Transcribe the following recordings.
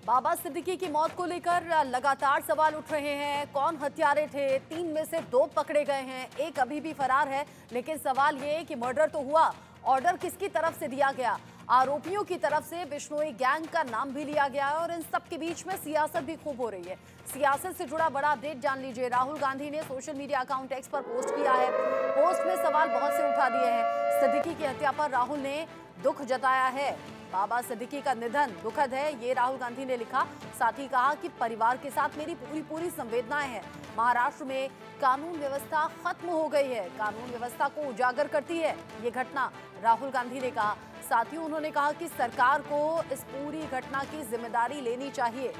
बाबा सिद्दीकी की मौत को लेकर लगातार सवाल उठ रहे हैं। कौन हत्यारे थे? 3 में से 2 पकड़े गए हैं, एक अभी भी फरार है। लेकिन सवाल ये है कि मर्डर तो हुआ, ऑर्डर किसकी तरफ से दिया गया? आरोपियों की तरफ से बिश्नोई गैंग का नाम भी लिया गया है और इन सब के बीच में सियासत भी खूब हो रही है। सियासत से जुड़ा बड़ा अपडेट जान लीजिए। राहुल गांधी ने सोशल मीडिया अकाउंट एक्स पर पोस्ट किया है। पोस्ट में सवाल बहुत से उठा दिए हैं। सिद्दीकी की हत्या पर राहुल ने दुख जताया है। बाबा सिद्दीकी का निधन दुखद है, ये राहुल गांधी ने लिखा। साथ ही कहा कि परिवार के साथ मेरी पूरी संवेदनाएं हैं। महाराष्ट्र में कानून व्यवस्था खत्म हो गई है, कानून व्यवस्था को उजागर करती है ये घटना, राहुल गांधी ने कहा। साथ ही उन्होंने कहा कि सरकार को इस पूरी घटना की जिम्मेदारी लेनी चाहिए।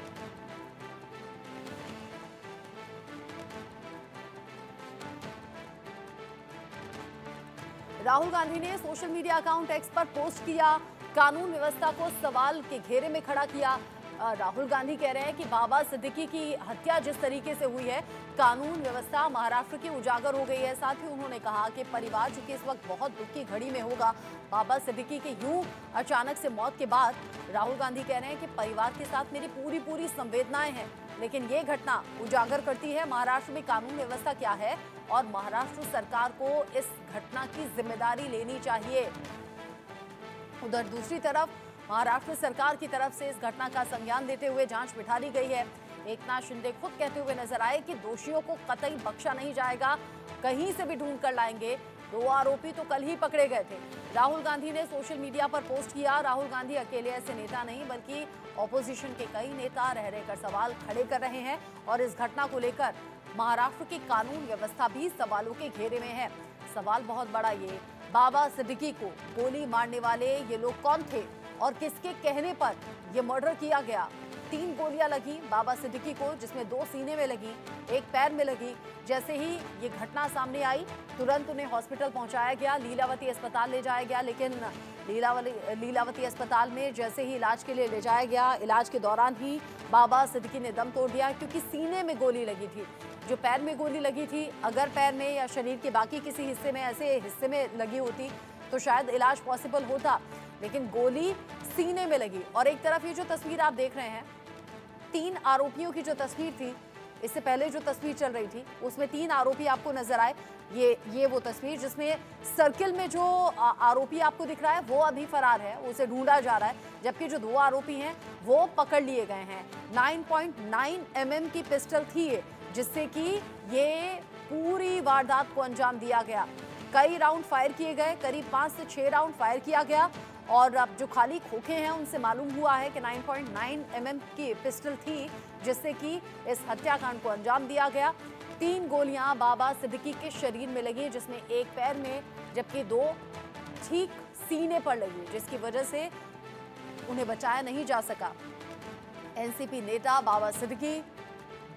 राहुल गांधी ने सोशल मीडिया अकाउंट एक्स पर पोस्ट किया, कानून व्यवस्था को सवाल के घेरे में खड़ा किया। राहुल गांधी कह रहे हैं कि बाबा सिद्दीकी की हत्या जिस तरीके से हुई है, कानून व्यवस्था महाराष्ट्र की उजागर हो गई है। साथ ही उन्होंने कहा कि परिवार चूंकि इस वक्त बहुत दुख की घड़ी में होगा, बाबा सिद्दीकी के यूं अचानक से मौत के बाद राहुल गांधी कह रहे हैं कि परिवार के साथ मेरी पूरी संवेदनाएं हैं। लेकिन ये घटना उजागर करती है महाराष्ट्र में कानून व्यवस्था क्या है और महाराष्ट्र सरकार को इस घटना की जिम्मेदारी लेनी चाहिए। उधर दूसरी तरफ महाराष्ट्र सरकार की तरफ से इस घटना का संज्ञान देते हुए जांच बिठा दी गई है। एकनाथ शिंदे खुद कहते हुए नजर आए कि दोषियों को कतई बख्शा नहीं जाएगा, कहीं से भी ढूंढ कर लाएंगे। 2 आरोपी तो कल ही पकड़े गए थे। राहुल गांधी ने सोशल मीडिया पर पोस्ट किया, राहुल गांधी अकेले ऐसे नेता नहीं बल्कि ऑपोजिशन के कई नेता रह रहकर सवाल खड़े कर रहे हैं और इस घटना को लेकर महाराष्ट्र की कानून व्यवस्था भी सवालों के घेरे में है। सवाल बहुत बड़ा ये, बाबा सिद्दीकी को गोली मारने वाले ये लोग कौन थे और किसके कहने पर यह मर्डर किया गया? 3 गोलियां लगी बाबा सिद्दीकी को, जिसमें 2 सीने में लगी, 1 पैर में लगी। जैसे ही ये घटना सामने आई तुरंत उन्हें हॉस्पिटल पहुंचाया गया, लीलावती अस्पताल ले जाया गया। लेकिन लीलावती अस्पताल में जैसे ही इलाज के लिए ले जाया गया, इलाज के दौरान ही बाबा सिद्दीकी ने दम तोड़ दिया, क्योंकि सीने में गोली लगी थी। जो पैर में गोली लगी थी, अगर पैर में या शरीर के बाकी किसी हिस्से में ऐसे हिस्से में लगी होती तो शायद इलाज पॉसिबल होता, लेकिन गोली सीने में लगी। और एक तरफ ये जो तस्वीर आप देख रहे हैं, 3 आरोपियों की जो तस्वीर थी, इससे पहले जो तस्वीर चल रही थी उसमें 3 आरोपी आपको नजर आए। ये वो तस्वीर जिसमें सर्किल में जो आरोपी आपको दिख रहा है वो अभी फरार है, उसे ढूंढा जा रहा है, जबकि जो 2 आरोपी हैं वो पकड़ लिए गए हैं। 9.9 mm की पिस्टल थी ये, जिससे कि ये पूरी वारदात को अंजाम दिया गया। कई राउंड फायर किए गए, करीब 5 से 6 राउंड फायर किया गया और अब जो खाली खोखे हैं उनसे मालूम हुआ है कि 9.9 mm की पिस्टल थी, जिससे कि इस हत्याकांड को अंजाम दिया गया। 3 गोलियां बाबा सिद्दीकी के शरीर में लगी, जिसमें 1 पैर में जबकि 2 ठीक सीने पर लगी, जिसकी वजह से उन्हें बचाया नहीं जा सका। एनसीपी नेता बाबा सिद्दीकी,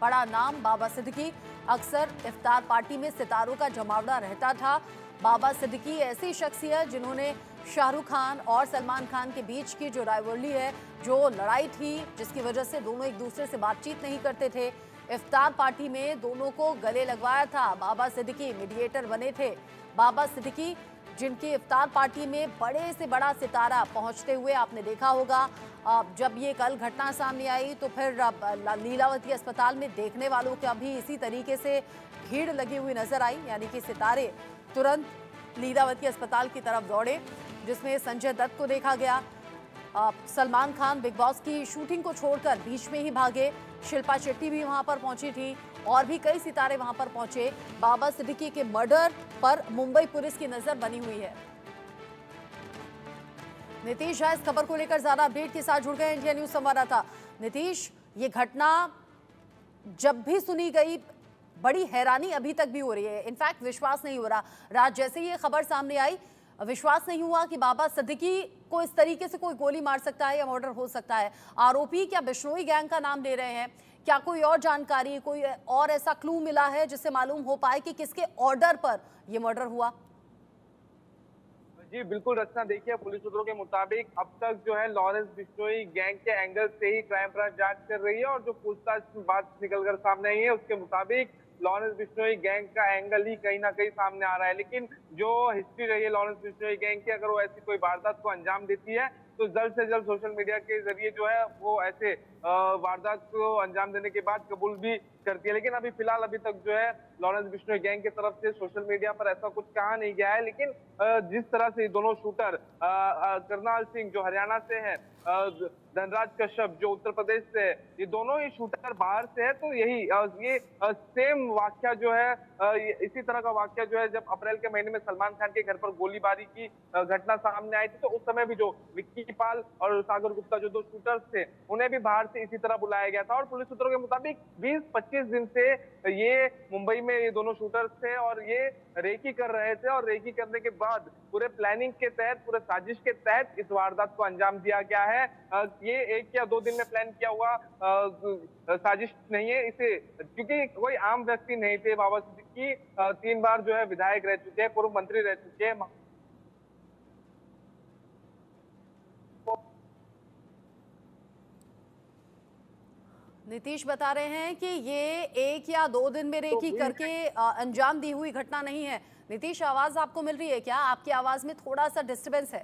बड़ा नाम बाबा सिद्दीकी, अक्सर इफ्तार पार्टी में सितारों का जमावड़ा रहता था। बाबा सिद्दीकी ऐसी शख्सियत जिन्होंने शाहरुख खान और सलमान खान के बीच की जो राइवलरी है, जो लड़ाई थी, जिसकी वजह से दोनों एक दूसरे से बातचीत नहीं करते थे, इफ्तार पार्टी में दोनों को गले लगवाया था। बाबा सिद्दीकी मीडिएटर बने थे। बाबा सिद्दीकी जिनकी इफ्तार पार्टी में बड़े से बड़ा सितारा पहुंचते हुए आपने देखा होगा। जब ये कल घटना सामने आई तो फिर लीलावती अस्पताल में देखने वालों का भी इसी तरीके से भीड़ लगी हुई नजर आई, यानी कि सितारे तुरंत लीलावती अस्पताल की तरफ दौड़े, जिसमें संजय दत्त को देखा गया। सलमान खान बिग बॉस की शूटिंग को छोड़कर बीच में ही भागे। शिल्पा शेट्टी भी वहां पर पहुंची थी और भी कई सितारे वहां पर पहुंचे। बाबा सिद्दीकी के मर्डर पर मुंबई पुलिस की नजर बनी हुई है। नीतीश झा इस खबर को लेकर ज्यादा अपडेट के साथ जुड़ गए इंडिया न्यूज संवाददाता। नीतीश, ये घटना जब भी सुनी गई बड़ी हैरानी अभी तक भी हो रही है, इनफैक्ट विश्वास नहीं हो रहा। रात जैसे ही ये खबर सामने आई विश्वास नहीं हुआ कि बाबा सिद्दीकी को इस तरीके से कोई गोली मार सकता है या मर्डर हो सकता है। आरोपी क्या बिश्नोई गैंग का नाम ले रहे हैं? क्या कोई और जानकारी, कोई और ऐसा क्लू मिला है जिससे मालूम हो पाए कि किसके ऑर्डर पर यह मर्डर हुआ? जी बिल्कुल रचना, देखिए पुलिस सूत्रों के मुताबिक अब तक जो है लॉरेंस बिश्नोई गैंग के एंगल से ही क्राइम ब्रांच जांच कर रही है और जो पूछताछ की बात निकलकर सामने आई है उसके मुताबिक लॉरेंस बिश्नोई गैंग का एंगल ही कहीं ना कहीं सामने आ रहा है। लेकिन जो हिस्ट्री रही है लॉरेंस बिश्नोई गैंग की, अगर वो ऐसी कोई वारदात को अंजाम देती है तो जल्द से जल्द सोशल मीडिया के जरिए जो है वो ऐसे वारदात को अंजाम देने के बाद कबूल भी करती है। लेकिन अभी फिलहाल अभी तक जो है लॉरेंस बिश्नोई गैंग की तरफ से सोशल मीडिया पर ऐसा कुछ कहा नहीं गया है। लेकिन जिस तरह से दोनों शूटर करनाल सिंह जो हरियाणा से है, धनराज कश्यप जो उत्तर प्रदेश से है, ये दोनों ही शूटर बाहर से है, तो यही ये सेम वाक्या जो है इसी तरह का वाक्या जो है जब अप्रैल के महीने में सलमान खान के घर पर गोलीबारी की घटना सामने आई थी, तो उस समय भी जो विक्की पाल और सागर गुप्ता जो दो शूटर्स थे, उन्हें भी बाहर से इसी तरह बुलाया गया था। और पुलिस सूत्रों के मुताबिक 20-25 दिन से ये मुंबई में ये दोनों शूटर्स थे और ये रेकी कर रहे थे, और रेकी करने के बाद पूरे प्लानिंग के तहत, पूरे साजिश के तहत इस वारदात को अंजाम दिया गया है। ये 1 या 2 दिन में प्लान किया हुआ साजिश नहीं है इसे, क्योंकि कोई आम व्यक्ति नहीं थे। बाबा सिद्दीकी 3 बार जो है विधायक रह चुके हैं, पूर्व मंत्री रह चुके हैं। नीतीश बता रहे हैं कि ये 1 या 2 दिन में रेकी करके अंजाम दी हुई घटना नहीं है। नीतीश, आवाज आपको मिल रही है क्या? आपकी आवाज में थोड़ा सा डिस्टरबेंस है।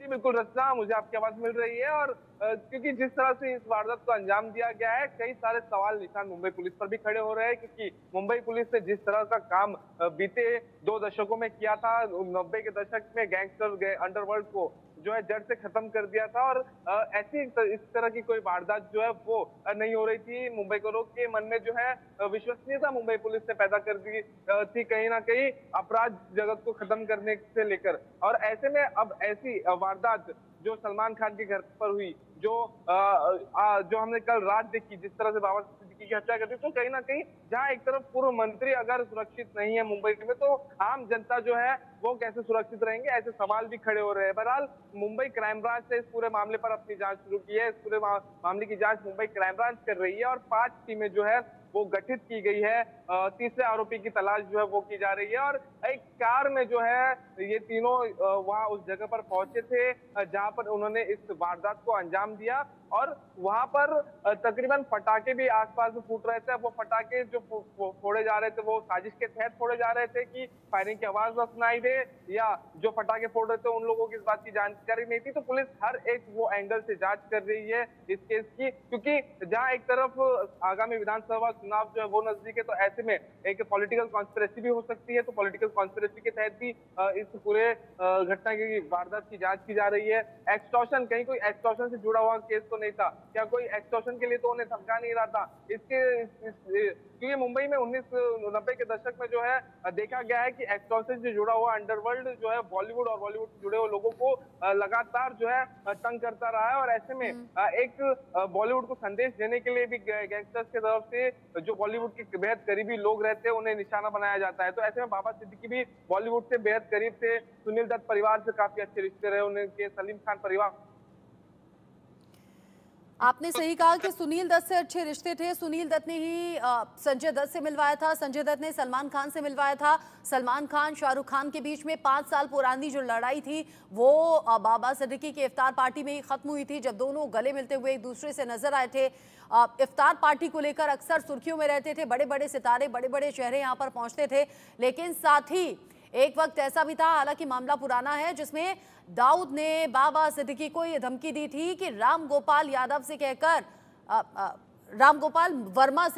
जी बिल्कुल रचना, मुझे आपकी आवाज मिल रही है। और क्योंकि जिस तरह से इस वारदात को अंजाम दिया गया है, कई सारे सवाल निशान मुंबई पुलिस पर भी खड़े हो रहे हैं, क्योंकि मुंबई पुलिस ने जिस तरह का काम बीते 2 दशकों में किया था, 90 के दशक में गैंगस्टर अंडरवर्ल्ड को जो है जड़ से खत्म कर दिया था, और ऐसी इस तरह की कोई वारदात जो है वो नहीं हो रही थी। मुंबई को लोग के मन में जो है विश्वसनीयता मुंबई पुलिस ने पैदा कर दी थी, कहीं ना कहीं अपराध जगत को खत्म करने से लेकर। और ऐसे में अब ऐसी वारदात जो सलमान खान के घर पर हुई, जो हमने कल रात देखी, जिस तरह से बाबा सिद्दीकी की हत्या कर दी, तो कहीं ना कहीं जहां एक तरफ पूर्व मंत्री अगर सुरक्षित नहीं है मुंबई में, तो आम जनता जो है वो कैसे सुरक्षित रहेंगे, ऐसे सवाल भी खड़े हो रहे हैं। बहरहाल मुंबई क्राइम ब्रांच ने इस पूरे मामले पर अपनी जांच शुरू की है। इस पूरे मामले की जांच मुंबई क्राइम ब्रांच कर रही है, और 5 टीमें जो है वो गठित की गई है। तीसरे आरोपी की तलाश जो है वो की जा रही है। और एक कार में जो है ये तीनों वहां उस जगह पर पहुंचे थे जहां पर उन्होंने इस वारदात को अंजाम दिया, और वहां पर तकरीबन पटाखे भी आसपास में फूट रहे थे। वो पटाखे जो फोड़े जा रहे थे वो साजिश के तहत फोड़े जा रहे थे कि फायरिंग की आवाज न सुनाई दे, या जो पटाखे फोड़ रहे थे उन लोगों की इस बात की जानकारी नहीं थी। तो पुलिस हर एक वो एंगल से जांच कर रही है इस केस की, क्योंकि जहां एक तरफ आगामी विधानसभा चुनाव जो है वो नजदीक है, तो ऐसे में एक पॉलिटिकल कॉन्स्पिरेसी भी हो सकती है। तो पॉलिटिकल कॉन्स्पिरेसी के तहत भी इस पूरे घटना की वारदात की जांच की जा रही है। एक्सटॉर्शन, कहीं कोई एक्सटॉर्शन से जुड़ा हुआ केस तो नहीं था क्या? कोई एक्सटॉर्शन के लिए तो उन्हें धमका नहीं रहा था। क्योंकि मुंबई में 1990 के दशक में जो है देखा गया है कि एक्सटॉर्शन से जुड़ा हुआ अंडरवर्ल्ड जो है बॉलीवुड और बॉलीवुड से जुड़े हुए लोगों को लगातार जो है तंग करता रहा है। और ऐसे में एक बॉलीवुड को संदेश देने के लिए भी गैंगस्टर्स की तरफ से जो बॉलीवुड के बेहद करीबी लोग रहते हैं उन्हें निशाना बनाया जाता है। तो ऐसे में बाबा सिद्दीकी भी बॉलीवुड से बेहद करीब थे, सुनील दत्त परिवार से काफी अच्छे रिश्ते रहे उनके, सलीम खान परिवार। आपने सही कहा कि सुनील दत्त से अच्छे रिश्ते थे। सुनील दत्त ने ही संजय दत्त से मिलवाया था, संजय दत्त ने सलमान खान से मिलवाया था। सलमान खान शाहरुख खान के बीच में 5 साल पुरानी जो लड़ाई थी वो बाबा सिद्दीकी की इफ्तार पार्टी में ही खत्म हुई थी, जब दोनों गले मिलते हुए एक दूसरे से नजर आए थे। इफ्तार पार्टी को लेकर अक्सर सुर्खियों में रहते थे, बड़े बड़े सितारे, बड़े बड़े चेहरे यहाँ पर पहुंचते थे। लेकिन साथ ही एक वक्त ऐसा भी था, हालांकि मामला पुराना है, जिसमें दाऊद ने बाबा सिद्दीकी को यह धमकी दी थी कि रामगोपाल यादव से कहकर रामगोपाल वर्मा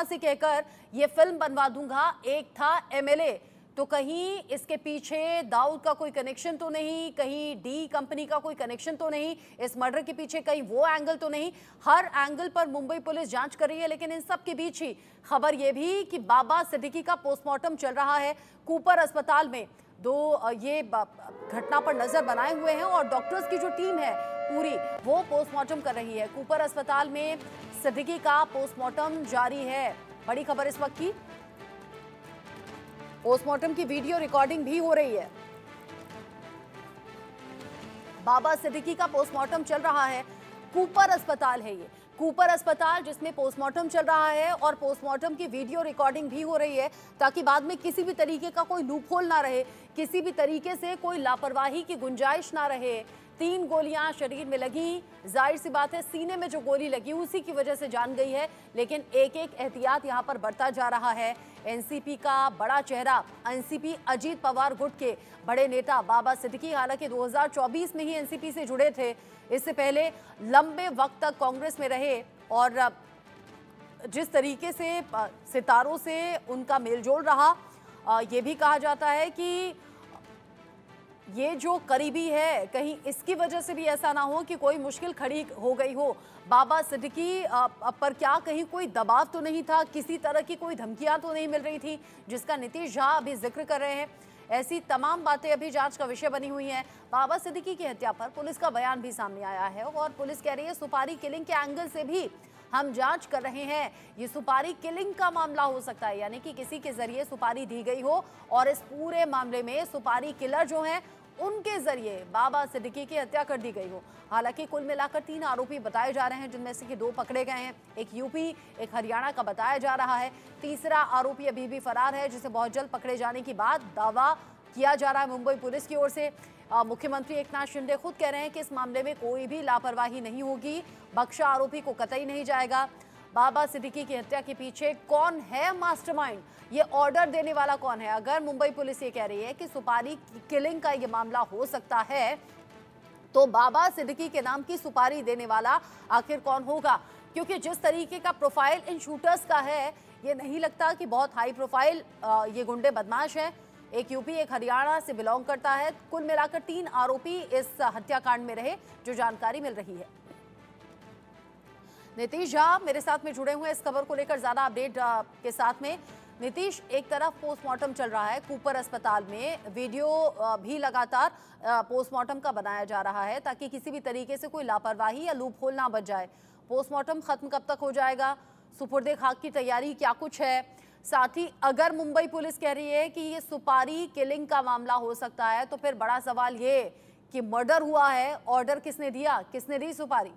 से कहकर ये फिल्म बनवा दूंगा। एक था एमएलए, तो कहीं इसके पीछे दाऊद का कोई कनेक्शन तो नहीं, कहीं डी कंपनी का कोई कनेक्शन तो नहीं, इस मर्डर के पीछे कहीं वो एंगल तो नहीं। हर एंगल पर मुंबई पुलिस जांच कर रही है। लेकिन इन सब के बीच ही खबर ये भी कि बाबा सिद्दीकी का पोस्टमार्टम चल रहा है कूपर अस्पताल में। ये घटना पर नजर बनाए हुए हैं और डॉक्टर्स की जो टीम है पूरी वो पोस्टमार्टम कर रही है। कूपर अस्पताल में सिद्दीकी का पोस्टमार्टम जारी है। बड़ी खबर इस वक्त की, पोस्टमार्टम की वीडियो रिकॉर्डिंग भी हो रही है। बाबा सिद्दीकी का पोस्टमार्टम चल रहा है, कूपर अस्पताल है ये, कूपर अस्पताल जिसमें पोस्टमार्टम चल रहा है और पोस्टमार्टम की वीडियो रिकॉर्डिंग भी हो रही है, ताकि बाद में किसी भी तरीके का कोई लूपहोल ना रहे, किसी भी तरीके से कोई लापरवाही की गुंजाइश ना रहे, 3 गोलियां शरीर में लगी। जाहिर सी बात है सीने में जो गोली लगी उसी की वजह से जान गई है, लेकिन एक एक एहतियात यहां पर बरता जा रहा है। एनसीपी का बड़ा चेहरा, एनसीपी अजीत पवार गुट के बड़े नेता बाबा सिद्दीकी हालांकि 2024 में ही एनसीपी से जुड़े थे। इससे पहले लंबे वक्त तक कांग्रेस में रहे और जिस तरीके से सितारों से उनका मेलजोल रहा, ये भी कहा जाता है कि ये जो करीबी है कहीं इसकी वजह से भी ऐसा ना हो कि कोई मुश्किल खड़ी हो गई हो। बाबा सिद्दीकी पर क्या कहीं कोई दबाव तो नहीं था, किसी तरह की कोई धमकियां तो नहीं मिल रही थी जिसका नीतीश झा अभी जिक्र कर रहे हैं। ऐसी तमाम बातें अभी जांच का विषय बनी हुई हैं। बाबा सिद्दीकी की हत्या पर पुलिस का बयान भी सामने आया है और पुलिस कह रही है सुपारी किलिंग के एंगल से भी हम जांच कर रहे हैं। ये सुपारी किलिंग का मामला हो सकता है, यानी कि किसी के जरिए सुपारी दी गई हो और इस पूरे मामले में सुपारी किलर जो हैं उनके जरिए बाबा सिद्दीकी की हत्या कर दी गई हो। हालांकि कुल मिलाकर 3 आरोपी बताए जा रहे हैं, जिनमें से कि 2 पकड़े गए हैं। एक यूपी, एक हरियाणा का बताया जा रहा है। तीसरा आरोपी अभी भी फरार है, जिसे बहुत जल्द पकड़े जाने की बात दावा किया जा रहा है मुंबई पुलिस की ओर से। मुख्यमंत्री एकनाथ शिंदे खुद कह रहे हैं कि इस मामले में कोई भी लापरवाही नहीं होगी, बख्शा आरोपी को कतई नहीं जाएगा। बाबा सिद्दीकी की हत्या के पीछे कौन है मास्टरमाइंड, ये ऑर्डर देने वाला कौन है? अगर मुंबई पुलिस ये कह रही है कि सुपारी किलिंग का ये मामला हो सकता है, तो बाबा सिद्दीकी के नाम की सुपारी देने वाला आखिर कौन होगा? क्योंकि जिस तरीके का प्रोफाइल इन शूटर्स का है, ये नहीं लगता कि बहुत हाई प्रोफाइल ये गुंडे बदमाश हैं। एक यूपी, एक हरियाणा से बिलोंग करता है। कुल मिलाकर 3 आरोपी इस हत्याकांड में रहे, जो जानकारी मिल रही है। नीतीश झा मेरे साथ में जुड़े हुए हैं इस खबर को लेकर ज्यादा अपडेट के साथ में। नीतीश, एक तरफ पोस्टमार्टम चल रहा है कूपर अस्पताल में, वीडियो भी लगातार पोस्टमार्टम का बनाया जा रहा है ताकि किसी भी तरीके से कोई लापरवाही या लूप होल ना बच जाए। पोस्टमार्टम खत्म कब तक हो जाएगा? सुपुर्दे खाक की तैयारी क्या कुछ है? साथ ही अगर मुंबई पुलिस कह रही है कि ये सुपारी किलिंग का मामला हो सकता है, तो फिर बड़ा सवाल ये कि मर्डर हुआ है, ऑर्डर किसने दिया, किसने दी सुपारी?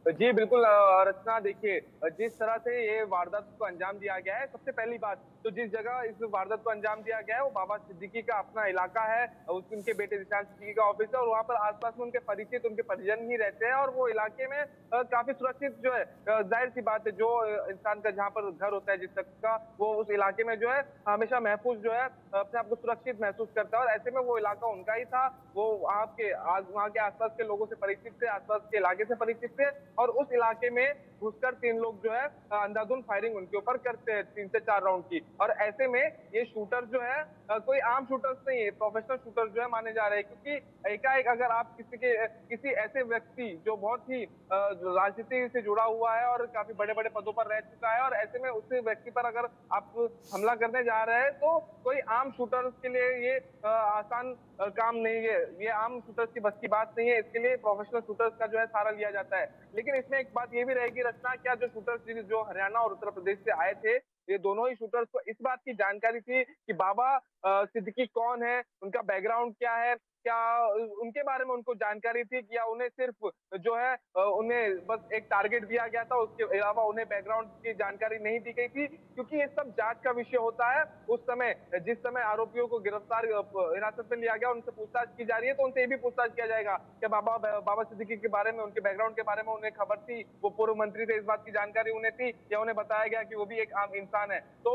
जी बिल्कुल रचना, देखिए जिस तरह से ये वारदात को अंजाम दिया गया है, सबसे पहली बात तो जिस जगह इस वारदात को अंजाम दिया गया है वो बाबा सिद्दीकी का अपना इलाका है, उनके बेटे निशान सिद्दीकी का ऑफिस है और वहाँ पर आसपास में उनके परिचित, उनके परिजन ही रहते हैं और वो इलाके में काफी सुरक्षित जो है, जाहिर सी बात है जो इंसान का जहाँ पर घर होता है जिस शख्स का, वो उस इलाके में जो है हमेशा महफूज जो है अपने आप को सुरक्षित महसूस करता है और ऐसे में वो इलाका उनका ही था। वो वहाँ के आसपास के लोगों से परिचित थे, आसपास के इलाके से परिचित थे और उस इलाके में घुसकर 3 लोग जो है अंधाधुंध फायरिंग उनके ऊपर करते हैं 3 से 4 राउंड की। और ऐसे में ये शूटर जो है कोई आम शूटर्स नहीं है, प्रोफेशनल शूटर जो है माने जा रहे हैं, क्योंकि एकाएक अगर आप किसी ऐसे व्यक्ति जो बहुत ही राजनीति से जुड़ा हुआ है और काफी बड़े बड़े पदों पर रह चुका है और ऐसे में उस व्यक्ति पर अगर आप हमला करने जा रहे हैं तो कोई आम शूटर्स के लिए ये आसान काम नहीं है, ये आम शूटर्स की बस की बात नहीं है। इसके लिए प्रोफेशनल शूटर्स का जो है सहारा लिया जाता है। लेकिन इसमें एक बात ये भी रहेगी रचना, क्या जो शूटर्स जो हरियाणा और उत्तर प्रदेश से आए थे, ये दोनों ही शूटर्स को इस बात की जानकारी थी कि बाबा सिद्दीकी कौन है, उनका बैकग्राउंड क्या है, क्या उनके बारे में उनको जानकारी थी, या उन्हें सिर्फ जो है उन्हें बस एक टारगेट दिया गया था, उसके अलावा उन्हें बैकग्राउंड की जानकारी नहीं दी गई थी? क्योंकि ये सब जांच का विषय होता है। उस समय जिस समय आरोपियों को गिरफ्तार हिरासत में लिया गया, उनसे पूछताछ की जा रही है, तो उनसे ये भी पूछताछ किया जाएगा कि बाबा सिद्दीकी के बारे में, उनके बैकग्राउंड के बारे में उन्हें खबर थी, वो पूर्व मंत्री थे, इस बात की जानकारी उन्हें थी, या उन्हें बताया गया कि वो भी एक आम इंसान है? तो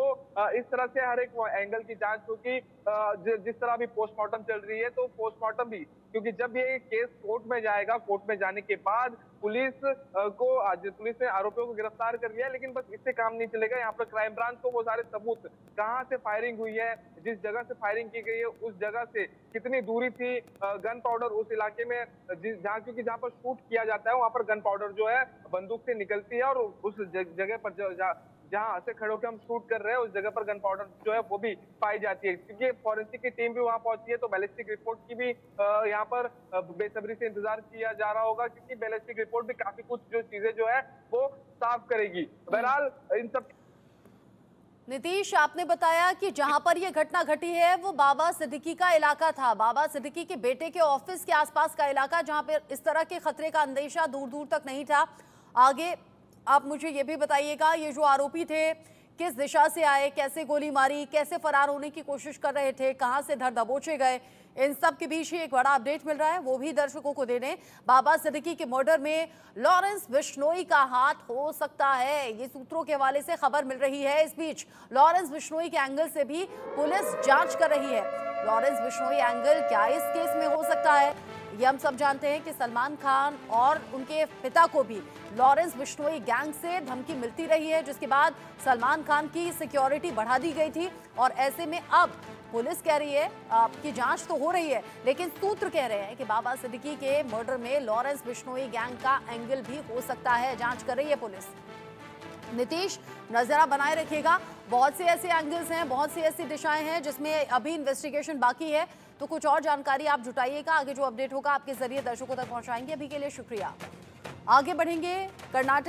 इस तरह से हर एक एंगल की जांच होगी। जिस तरह अभी पोस्टमार्टम चल रही है, तो पोस्टमार्टम भी, क्योंकि जब ये केस कोर्ट में जाएगा, कोर्ट में जाने के बाद पुलिस ने आरोपियों को गिरफ्तार कर लिया, लेकिन बस इससे काम नहीं चलेगा। यहाँ पर क्राइम ब्रांच को वो सारे सबूत, कहाँ से फायरिंग हुई है, जिस जगह से फायरिंग की गई है उस जगह से कितनी दूरी थी, गन पाउडर उस इलाके में क्योंकि जहाँ पर शूट किया जाता है वहां पर गन पाउडर जो है बंदूक से निकलती है और उस जगह पर जहाँ से खड़े होकर हम शूट कर रहे हैं उस जगह पर गन पाउडर जो है वो भी पाई जाती है। क्योंकि फॉरेंसिक की टीम भी वहां पहुंची है, तो बैलिस्टिक रिपोर्ट की भी यहाँ पर बेसब्री से इंतजार किया जा रहा होगा, क्योंकि बैलिस्टिक रिपोर्ट भी काफी कुछ जो चीजें जो है वो साफ करेगी। बहरहाल इन सब नीतीश, आपने बताया कि जहां पर यह घटना घटी है वो बाबा सिद्दीकी का इलाका था, बाबा सिद्दीकी के बेटे के ऑफिस के आसपास का इलाका, जहां पर इस तरह के खतरे का अंदेशा दूर दूर तक नहीं था। आगे आप मुझे ये भी बताइएगा, ये जो आरोपी थे किस दिशा से आए, कैसे गोली मारी, कैसे फरार होने की कोशिश कर रहे थे, कहां से धर दबोचे गए, इन सब के बीच ही एक बड़ा अपडेट मिल रहा है, वो भी दर्शकों को देने। बाबा सिद्दीकी के मर्डर में लॉरेंस बिश्नोई का हाथ हो सकता है, ये सूत्रों के हवाले से खबर मिल रही है। इस बीच लॉरेंस बिश्नोई के एंगल से भी पुलिस जांच कर रही है। लॉरेंस बिश्नोई एंगल क्या इस केस में हो सकता है, ये हम सब जानते हैं कि सलमान खान और उनके पिता को भी लॉरेंस बिश्नोई गैंग से धमकी मिलती रही है, जिसके बाद सलमान खान की सिक्योरिटी बढ़ा दी गई थी। और ऐसे में अब पुलिस कह रही है कि जांच तो हो रही है, लेकिन सूत्र कह रहे हैं कि बाबा सिद्दीकी के मर्डर में लॉरेंस बिश्नोई गैंग का एंगल भी हो सकता है। जांच कर रही है पुलिस। नीतीश नजरा बनाए रखिएगा, बहुत से ऐसे एंगल्स हैं, बहुत सी ऐसी दिशाएं हैं जिसमें अभी इन्वेस्टिगेशन बाकी है, तो कुछ और जानकारी आप जुटाइएगा। आगे जो अपडेट होगा आपके जरिए दर्शकों तक पहुंचाएंगे। अभी के लिए शुक्रिया। आगे बढ़ेंगे कर्नाटक